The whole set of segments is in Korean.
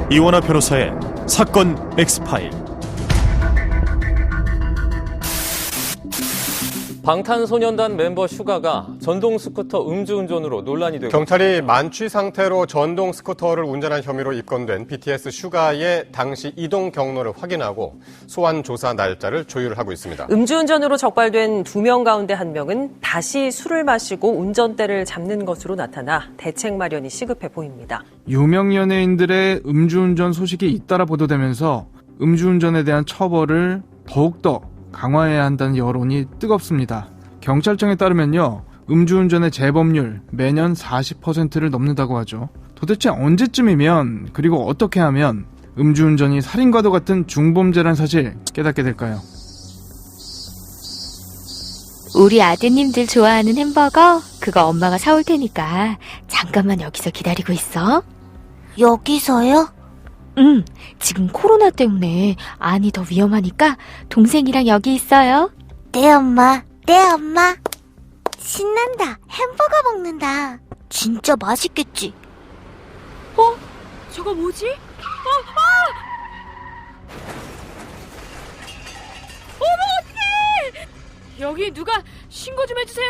이원하 변호사의 사건 X파일. 방탄소년단 멤버 슈가가 전동 스쿠터 음주운전으로 논란이 되고 경찰이 만취 상태로 전동 스쿠터를 운전한 혐의로 입건된 BTS 슈가의 당시 이동 경로를 확인하고 소환 조사 날짜를 조율하고 있습니다. 음주운전으로 적발된 2명 가운데 1명은 다시 술을 마시고 운전대를 잡는 것으로 나타나 대책 마련이 시급해 보입니다. 유명 연예인들의 음주운전 소식이 잇따라 보도되면서 음주운전에 대한 처벌을 더욱더 강화해야 한다는 여론이 뜨겁습니다. 경찰청에 따르면요, 음주운전의 재범률 매년 40%를 넘는다고 하죠. 도대체 언제쯤이면, 그리고 어떻게 하면 음주운전이 살인과도 같은 중범죄란 사실 깨닫게 될까요? 우리 아드님들 좋아하는 햄버거? 그거 엄마가 사올 테니까 잠깐만 여기서 기다리고 있어. 여기서요? 응, 지금 코로나 때문에 안이 더 위험하니까 동생이랑 여기 있어요. 네, 엄마. 네, 엄마. 신난다. 햄버거 먹는다. 진짜 맛있겠지? 저거 뭐지? 어머, 어떡해! 여기 누가 신고 좀 해주세요.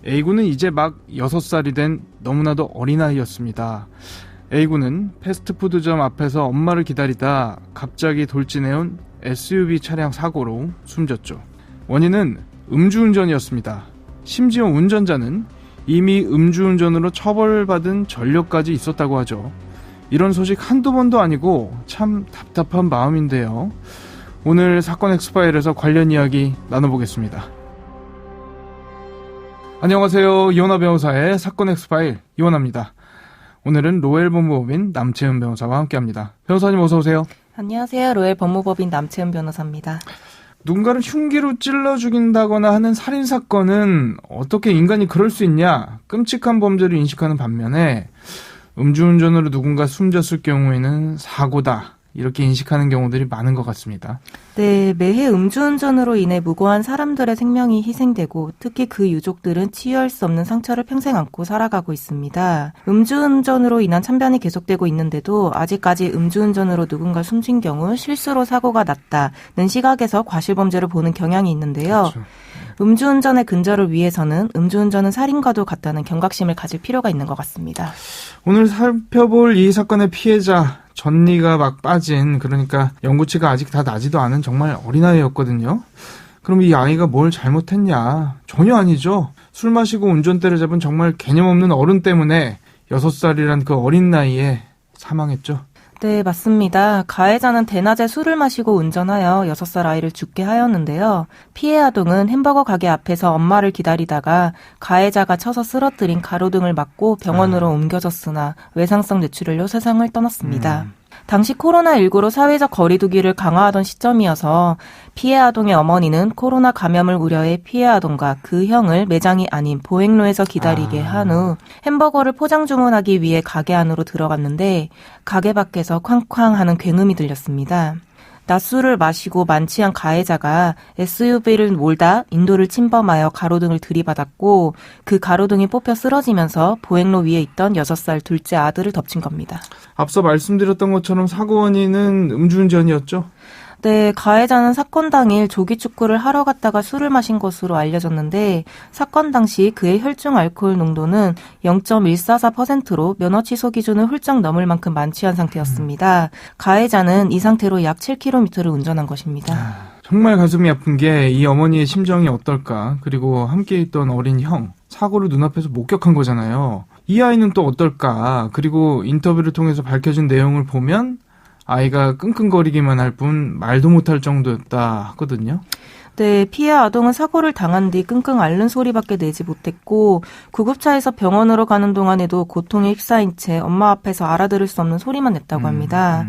A군은 이제 막 6살이 된 너무나도 어린아이였습니다. A군은 패스트푸드점 앞에서 엄마를 기다리다 갑자기 돌진해온 SUV 차량 사고로 숨졌죠. 원인은 음주운전이었습니다. 심지어 운전자는 이미 음주운전으로 처벌받은 전력까지 있었다고 하죠. 이런 소식 한두 번도 아니고 참 답답한 마음인데요. 오늘 사건 엑스파일에서 관련 이야기 나눠보겠습니다. 안녕하세요. 이원하 변호사의 사건 엑스파일 이원하입니다. 오늘은 로엘 법무법인 남채은 변호사와 함께합니다. 변호사님 어서 오세요. 안녕하세요. 로엘 법무법인 남채은 변호사입니다. 누군가를 흉기로 찔러 죽인다거나 하는 살인사건은 어떻게 인간이 그럴 수 있냐, 끔찍한 범죄를 인식하는 반면에 음주운전으로 누군가 숨졌을 경우에는 사고다, 이렇게 인식하는 경우들이 많은 것 같습니다. 네, 매해 음주운전으로 인해 무고한 사람들의 생명이 희생되고 특히 그 유족들은 치유할 수 없는 상처를 평생 안고 살아가고 있습니다. 음주운전으로 인한 참변이 계속되고 있는데도 아직까지 음주운전으로 누군가 숨진 경우 실수로 사고가 났다는 시각에서 과실범죄를 보는 경향이 있는데요. 그렇죠. 음주운전의 근절을 위해서는 음주운전은 살인과도 같다는 경각심을 가질 필요가 있는 것 같습니다. 오늘 살펴볼 이 사건의 피해자, 전리가 막 빠진, 그러니까 연구치가 아직 다 나지도 않은 정말 어린아이였거든요. 그럼 이 아이가 뭘 잘못했냐? 전혀 아니죠. 술 마시고 운전대를 잡은 정말 개념 없는 어른 때문에 6살이란 그 어린 나이에 사망했죠. 네, 맞습니다. 가해자는 대낮에 술을 마시고 운전하여 6살 아이를 죽게 하였는데요. 피해 아동은 햄버거 가게 앞에서 엄마를 기다리다가 가해자가 쳐서 쓰러뜨린 가로등을 맞고 병원으로 옮겨졌으나 외상성 뇌출혈로 세상을 떠났습니다. 당시 코로나19로 사회적 거리두기를 강화하던 시점이어서 피해 아동의 어머니는 코로나 감염을 우려해 피해 아동과 그 형을 매장이 아닌 보행로에서 기다리게 한 후 햄버거를 포장 주문하기 위해 가게 안으로 들어갔는데 가게 밖에서 쾅쾅 하는 굉음이 들렸습니다. 낮술을 마시고 만취한 가해자가 SUV를 몰다 인도를 침범하여 가로등을 들이받았고 그 가로등이 뽑혀 쓰러지면서 보행로 위에 있던 6살 둘째 아들을 덮친 겁니다. 앞서 말씀드렸던 것처럼 사고 원인은 음주운전이었죠? 네, 가해자는 사건 당일 조기축구를 하러 갔다가 술을 마신 것으로 알려졌는데 사건 당시 그의 혈중 알코올 농도는 0.144%로 면허 취소 기준을 훌쩍 넘을 만큼 만취한 상태였습니다. 가해자는 이 상태로 약 7km를 운전한 것입니다. 정말 가슴이 아픈 게 이 어머니의 심정이 어떨까, 그리고 함께 있던 어린 형, 사고를 눈앞에서 목격한 거잖아요. 이 아이는 또 어떨까, 그리고 인터뷰를 통해서 밝혀진 내용을 보면 아이가 끙끙거리기만 할 뿐 말도 못할 정도였다 하거든요. 네, 피해 아동은 사고를 당한 뒤 끙끙 앓는 소리밖에 내지 못했고 구급차에서 병원으로 가는 동안에도 고통에 휩싸인 채 엄마 앞에서 알아들을 수 없는 소리만 냈다고 합니다.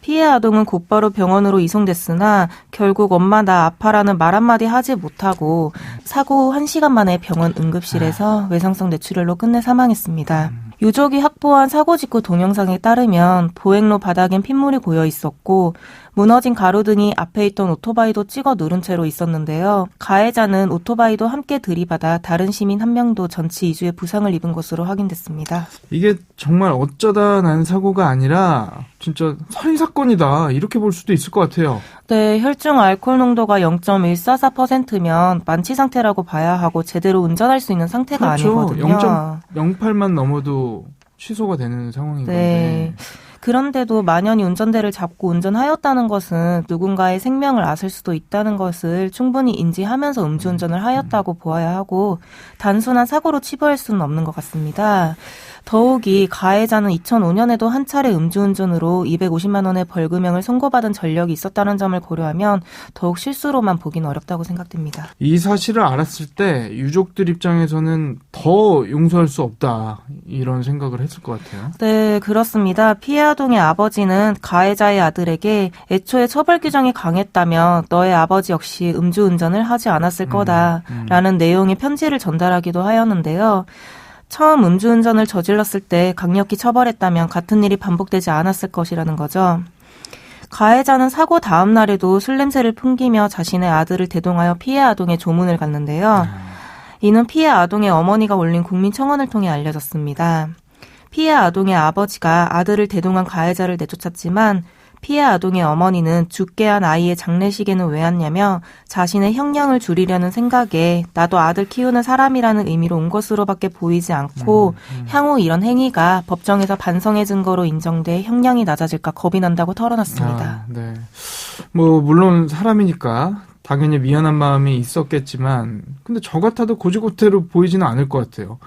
피해 아동은 곧바로 병원으로 이송됐으나 결국 엄마 나 아파라는 말 한마디 하지 못하고 사고 후 1시간 만에 병원 응급실에서 외상성 뇌출혈로 끝내 사망했습니다. 유족이 확보한 사고 직후 동영상에 따르면 보행로 바닥엔 핏물이 고여 있었고 무너진 가로 등이 앞에 있던 오토바이도 찍어 누른 채로 있었는데요. 가해자는 오토바이도 함께 들이받아 다른 시민 한 명도 전치 2주의 부상을 입은 것으로 확인됐습니다. 이게 정말 어쩌다 난 사고가 아니라 진짜 살인사건이다 이렇게 볼 수도 있을 것 같아요. 네, 혈중 알코올 농도가 0.144%면 만취 상태라고 봐야 하고 제대로 운전할 수 있는 상태가 아니거든요. 0.08만 넘어도 취소가 되는 상황인 네. 건데. 그런데도 만연히 운전대를 잡고 운전하였다는 것은 누군가의 생명을 앗을 수도 있다는 것을 충분히 인지하면서 음주운전을 하였다고 보아야 하고 단순한 사고로 치부할 수는 없는 것 같습니다. 더욱이 가해자는 2005년에도 한 차례 음주운전으로 250만 원의 벌금형을 선고받은 전력이 있었다는 점을 고려하면 더욱 실수로만 보기는 어렵다고 생각됩니다. 이 사실을 알았을 때 유족들 입장에서는 더 용서할 수 없다 이런 생각을 했을 것 같아요. 네, 그렇습니다. 피해 아동의 아버지는 가해자의 아들에게 애초에 처벌 규정이 강했다면 너의 아버지 역시 음주운전을 하지 않았을 거다라는 내용의 편지를 전달하기도 하였는데요. 처음 음주운전을 저질렀을 때 강력히 처벌했다면 같은 일이 반복되지 않았을 것이라는 거죠. 가해자는 사고 다음 날에도 술 냄새를 풍기며 자신의 아들을 대동하여 피해 아동의 조문을 갔는데요. 이는 피해 아동의 어머니가 올린 국민청원을 통해 알려졌습니다. 피해 아동의 아버지가 아들을 대동한 가해자를 내쫓았지만 피해 아동의 어머니는 죽게 한 아이의 장례식에는 왜 왔냐며 자신의 형량을 줄이려는 생각에 나도 아들 키우는 사람이라는 의미로 온 것으로밖에 보이지 않고 향후 이런 행위가 법정에서 반성의 증거로 인정돼 형량이 낮아질까 겁이 난다고 털어놨습니다. 네. 뭐 물론 사람이니까 당연히 미안한 마음이 있었겠지만 근데 저 같아도 고지고대로 보이지는 않을 것 같아요.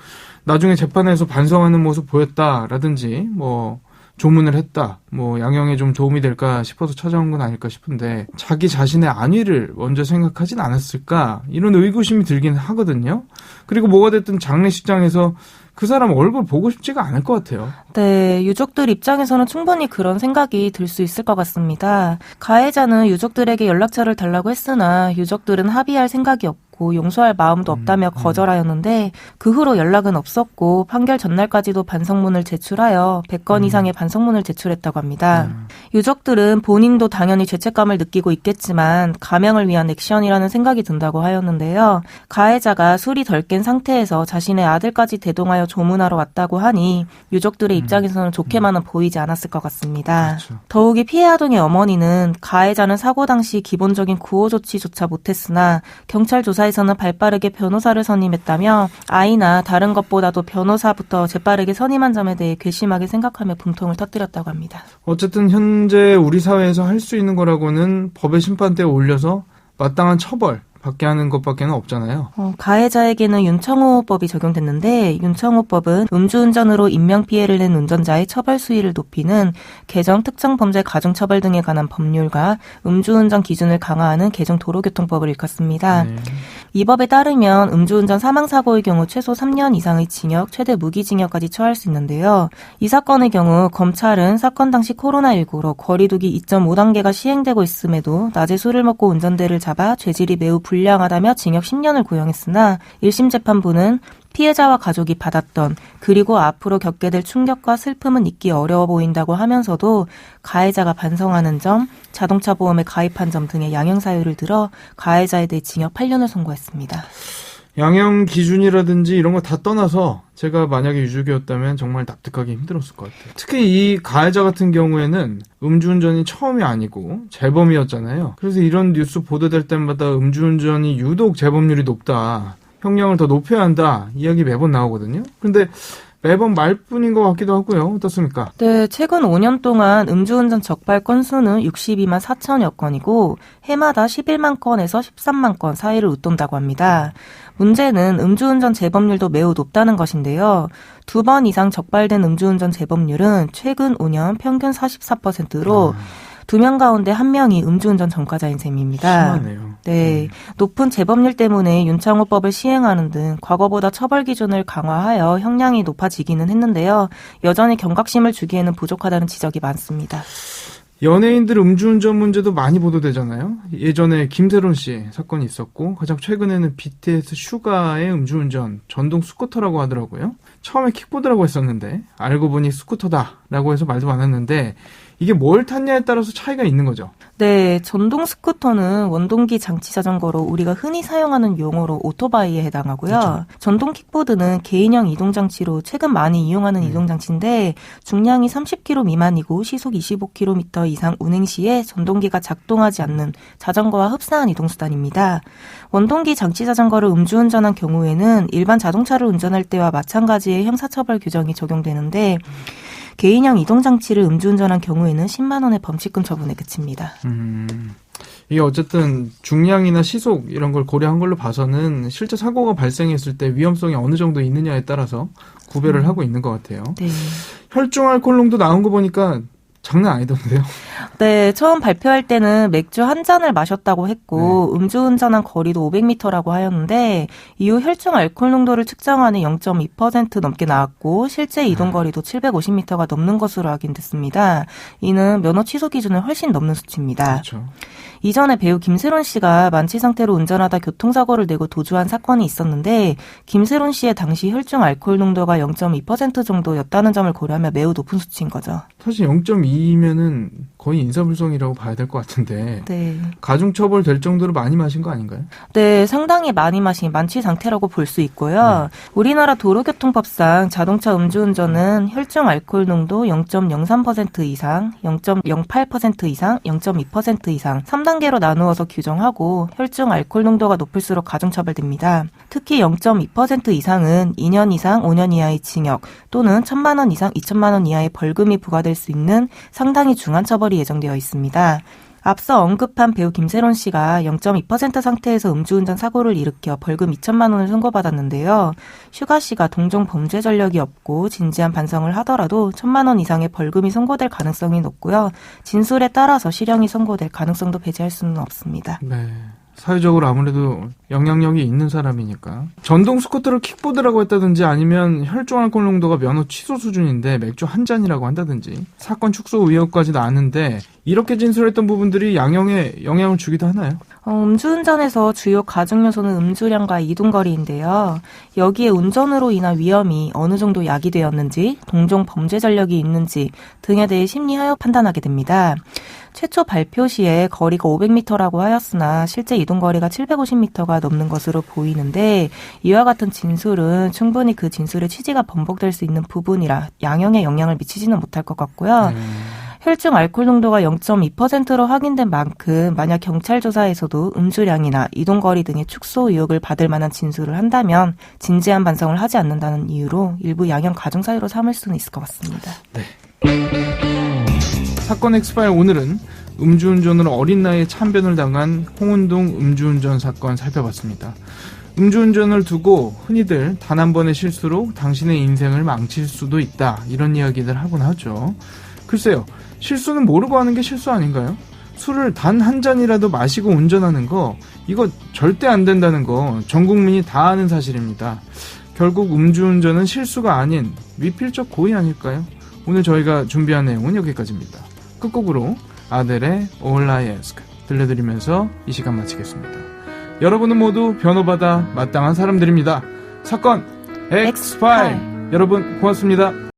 나중에 재판에서 반성하는 모습 보였다라든지 뭐 조문을 했다. 뭐 양형에 좀 도움이 될까 싶어서 찾아온 건 아닐까 싶은데 자기 자신의 안위를 먼저 생각하진 않았을까 이런 의구심이 들긴 하거든요. 그리고 뭐가 됐든 장례식장에서 그 사람 얼굴 보고 싶지가 않을 것 같아요. 네, 유족들 입장에서는 충분히 그런 생각이 들 수 있을 것 같습니다. 가해자는 유족들에게 연락처를 달라고 했으나 유족들은 합의할 생각이 없고 용서할 마음도 없다며 거절하였는데 그 후로 연락은 없었고 판결 전날까지도 반성문을 제출하여 100건 이상의 반성문을 제출했다고 합니다. 유족들은 본인도 당연히 죄책감을 느끼고 있겠지만 가명을 위한 액션이라는 생각이 든다고 하였는데요. 가해자가 술이 덜 깬 상태에서 자신의 아들까지 대동하여 조문하러 왔다고 하니 유족들의 입장에서는 좋게만은 보이지 않았을 것 같습니다. 그렇죠. 더욱이 피해 아동의 어머니는 가해자는 사고 당시 기본적인 구호 조치조차 못했으나 경찰 조사에서는 발빠르게 변호사를 선임했다며 아이나 다른 것보다도 변호사부터 재빠르게 선임한 점에 대해 괘씸하게 생각하며 분통을 터뜨렸다고 합니다. 어쨌든 현재 우리 사회에서 할 수 있는 거라고는 법의 심판대에 올려서 마땅한 처벌 받게 하는 것밖에는 없잖아요. 가해자에게는 윤청호법이 적용됐는데 윤청호법은 음주운전으로 인명피해를 낸 운전자의 처벌 수위를 높이는 개정 특정 범죄 가중처벌 등에 관한 법률과 음주운전 기준을 강화하는 개정 도로교통법을 일컫습니다. 네. 이 법에 따르면 음주운전 사망사고의 경우 최소 3년 이상의 징역, 최대 무기징역까지 처할 수 있는데요. 이 사건의 경우 검찰은 사건 당시 코로나19로 거리두기 2.5단계가 시행되고 있음에도 낮에 술을 먹고 운전대를 잡아 죄질이 매우 불량하다며 징역 10년을 구형했으나 1심 재판부는 피해자와 가족이 받았던 그리고 앞으로 겪게 될 충격과 슬픔은 잊기 어려워 보인다고 하면서도 가해자가 반성하는 점, 자동차 보험에 가입한 점 등의 양형 사유를 들어 가해자에 대해 징역 8년을 선고했습니다. 양형 기준이라든지 이런 거 다 떠나서 제가 만약에 유족이었다면 정말 납득하기 힘들었을 것 같아요. 특히 이 가해자 같은 경우에는 음주운전이 처음이 아니고 재범이었잖아요. 그래서 이런 뉴스 보도될 때마다 음주운전이 유독 재범률이 높다. 형량을 더 높여야 한다. 이야기 매번 나오거든요. 근데 매번 말뿐인 것 같기도 하고요. 어떻습니까? 네, 최근 5년 동안 음주운전 적발 건수는 62만 4천여 건이고 해마다 11만 건에서 13만 건 사이를 웃돈다고 합니다. 문제는 음주운전 재범률도 매우 높다는 것인데요. 2번 이상 적발된 음주운전 재범률은 최근 5년 평균 44%로 2명 가운데 1명이 음주운전 전과자인 셈입니다. 심하네요. 네, 높은 재범률 때문에 윤창호법을 시행하는 등 과거보다 처벌 기준을 강화하여 형량이 높아지기는 했는데요. 여전히 경각심을 주기에는 부족하다는 지적이 많습니다. 연예인들 음주운전 문제도 많이 보도되잖아요. 예전에 김세론 씨 사건이 있었고 가장 최근에는 BTS 슈가의 음주운전 전동 스쿠터라고 하더라고요. 처음에 킥보드라고 했었는데 알고 보니 스쿠터다라고 해서 말도 많았는데 이게 뭘 탔냐에 따라서 차이가 있는 거죠. 네, 전동 스쿠터는 원동기 장치 자전거로 우리가 흔히 사용하는 용어로 오토바이에 해당하고요. 그렇죠. 전동 킥보드는 개인형 이동장치로 최근 많이 이용하는 이동장치인데 중량이 30kg 미만이고 시속 25km 이상 운행 시에 전동기가 작동하지 않는 자전거와 흡사한 이동수단입니다. 원동기 장치 자전거를 음주운전한 경우에는 일반 자동차를 운전할 때와 마찬가지의 형사처벌 규정이 적용되는데 개인형 이동장치를 음주운전한 경우에는 10만 원의 범칙금 처분에 그칩니다. 이게 어쨌든 중량이나 시속 이런 걸 고려한 걸로 봐서는 실제 사고가 발생했을 때 위험성이 어느 정도 있느냐에 따라서 구별을 하고 있는 것 같아요. 네. 혈중 알코올 농도 나온 거 보니까 장난 아니던데요. 네, 처음 발표할 때는 맥주 한 잔을 마셨다고 했고 음주운전한 거리도 500m라고 하였는데 이후 혈중 알코올 농도를 측정하는 0.2% 넘게 나왔고 실제 이동거리도 750m가 넘는 것으로 확인됐습니다. 이는 면허 취소 기준을 훨씬 넘는 수치입니다. 그렇죠. 이전에 배우 김세론 씨가 만취 상태로 운전하다 교통사고를 내고 도주한 사건이 있었는데 김세론 씨의 당시 혈중 알코올 농도가 0.2% 정도였다는 점을 고려하면 매우 높은 수치인 거죠. 사실 0.2면은 거의 인사불성이라고 봐야 될 것 같은데 네. 가중처벌 될 정도로 많이 마신 거 아닌가요? 네, 상당히 많이 마신 만취 상태라고 볼 수 있고요. 우리나라 도로교통법상 자동차 음주운전은 혈중 알코올 농도 0.03% 이상, 0.08% 이상, 0.2% 이상 3단계로 나누어서 규정하고 혈중 알코올 농도가 높을수록 가중처벌됩니다. 특히 0.2% 이상은 2년 이상 5년 이하의 징역 또는 1,000만 원 이상 2천만 원 이하의 벌금이 부과될 수 있는 상당히 중한 처벌이 예정되어 있습니다. 앞서 언급한 배우 김세론 씨가 0.2% 상태에서 음주운전 사고를 일으켜 벌금 2천만 원을 선고받았는데요. 슈가 씨가 동종 범죄 전력이 없고 진지한 반성을 하더라도 1,000만 원 이상의 벌금이 선고될 가능성이 높고요. 진술에 따라서 실형이 선고될 가능성도 배제할 수는 없습니다. 네. 사회적으로 아무래도 영향력이 있는 사람이니까. 전동 스쿠터를 킥보드라고 했다든지 아니면 혈중 알코올 농도가 면허 취소 수준인데 맥주 한 잔이라고 한다든지 사건 축소 의혹까지 나왔는데 이렇게 진술했던 부분들이 양형에 영향을 주기도 하나요? 음주운전에서 주요 가중 요소는 음주량과 이동거리인데요. 여기에 운전으로 인한 위험이 어느 정도 야기되었는지, 동종 범죄 전력이 있는지 등에 대해 심리하여 판단하게 됩니다. 최초 발표 시에 거리가 500m라고 하였으나 실제 이동거리가 750m가 넘는 것으로 보이는데 이와 같은 진술은 충분히 그 진술의 취지가 번복될 수 있는 부분이라 양형에 영향을 미치지는 못할 것 같고요. 혈중 알코올 농도가 0.2%로 확인된 만큼 만약 경찰 조사에서도 음주량이나 이동거리 등의 축소 의혹을 받을 만한 진술을 한다면 진지한 반성을 하지 않는다는 이유로 일부 양형 가중 사유로 삼을 수는 있을 것 같습니다. 네. 사건 엑스파일 오늘은 음주운전으로 어린 나이에 참변을 당한 홍은동 음주운전 사건 살펴봤습니다. 음주운전을 두고 흔히들 단 한 번의 실수로 당신의 인생을 망칠 수도 있다 이런 이야기들 하곤 하죠. 글쎄요, 실수는 모르고 하는 게 실수 아닌가요? 술을 단 한 잔이라도 마시고 운전하는 거 이거 절대 안 된다는 거 전 국민이 다 아는 사실입니다. 결국 음주운전은 실수가 아닌 미필적 고의 아닐까요? 오늘 저희가 준비한 내용은 여기까지입니다. 끝곡으로 아델의 All I Ask 들려드리면서 이 시간 마치겠습니다. 여러분은 모두 변호받아 마땅한 사람들입니다. 사건 X-파일 여러분 고맙습니다.